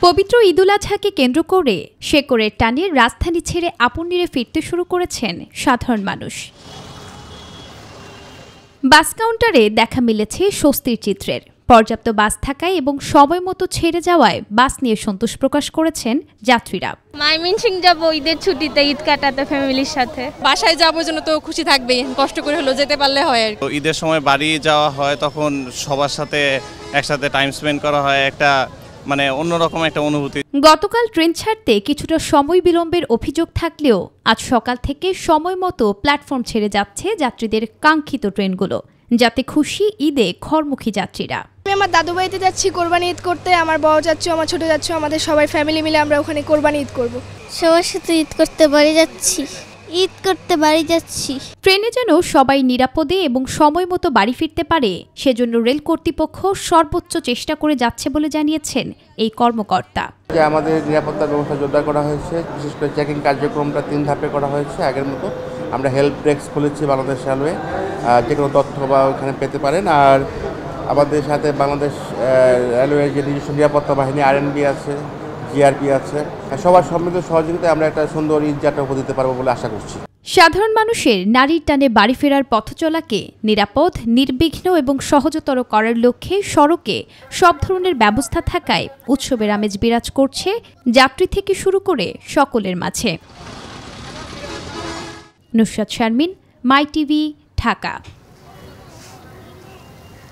পবিত্র ঈদুল আজহাকে কেন্দ্র করে শেকড়ের টানে রাজধানী ছেড়ে আপন নিরে ফিরতে শুরু করেছেন সাধারণ মানুষ। বাস কাউন্টারে দেখা মিলেছে স্বস্তির চিত্রের। পর্যাপ্ত বাস থাকায় এবং সময় মতো ছেড়ে যাওয়ায় বাস নিয়ে সন্তোষ প্রকাশ করেছেন যাত্রীরা। ময়মনসিংহ যাব ঈদের ছুটিতে, ঈদ কাটাতে ফ্যামিলির সাথে। বাসায় যাবো জন্য তো খুশি থাকবেই, কষ্ট করে হলো যেতে পারলে হয়। ঈদের সময় বাড়ি যাওয়া হয়, তখন সবার সাথে একসাথে টাইম স্পেন্ড করা হয়, একটা অন্যরকম একটা অনুভূতি। গতকাল ট্রেন ছাড়তে কিছুটা সময় বিলম্বের অভিযোগ থাকলেও আজ সকাল থেকে সময় মতো প্ল্যাটফর্ম ছেড়ে যাচ্ছে যাত্রীদের কাঙ্ক্ষিত ট্রেনগুলো, যাতে খুশি ঈদে ঘরমুখী যাত্রীরা। আমি আমার দাদু বাড়িতে যাচ্ছি কোরবানি ঈদ করতে। আমার বড় যাচ্ছ, আমার ছোট যাচ্ছ, আমাদের সবাই ফ্যামিলি মিলে আমরা ওখানে কোরবানি ঈদ করব। সবার সাথে ঈদ করতে বাড়ি যাচ্ছি। ট্রেনে যেন সবাই নিরাপদে এবং সময় মতো বাড়ি ফিরতে পারে সেজন্য রেল কর্তৃপক্ষ সর্বোচ্চ চেষ্টা করে যাচ্ছে বলে জানিয়েছেন এই কর্মকর্তা। আমাদের নিরাপত্তার ব্যবস্থা জোরদার করা হয়েছে, বিশেষ করে চেকিং কার্যক্রমটা 3 ধাপে করা হয়েছে। আগের মতো আমরা হেল্প ডেস্ক খুলেছি বাংলাদেশ রেলওয়ে, যে কোনো তথ্য বা ওখানে পেতে পারেন। আর আমাদের সাথে বাংলাদেশ রেলওয়ের যে নিজস্ব নিরাপত্তা বাহিনী RNB আছে, GRP আছে, সবার সম্মিলিত সহযোগিতায় আমরা একটা সুন্দর ঈদ যাত্রা উপহার দিতে পারবো বলে আশা করছি। সাধারণ মানুষের নারীর টানে বাড়ি ফেরার পথ চলাকে নিরাপদ, নির্বিঘ্ন এবং সহজতর করার লক্ষ্যে সড়কে সব ধরনের ব্যবস্থা থাকায় উৎসবের আমেজ বিরাজ করছে যাত্রী থেকে শুরু করে সকলের মাঝে। নুসরাত শারমিন, মাই টিভি, ঢাকা।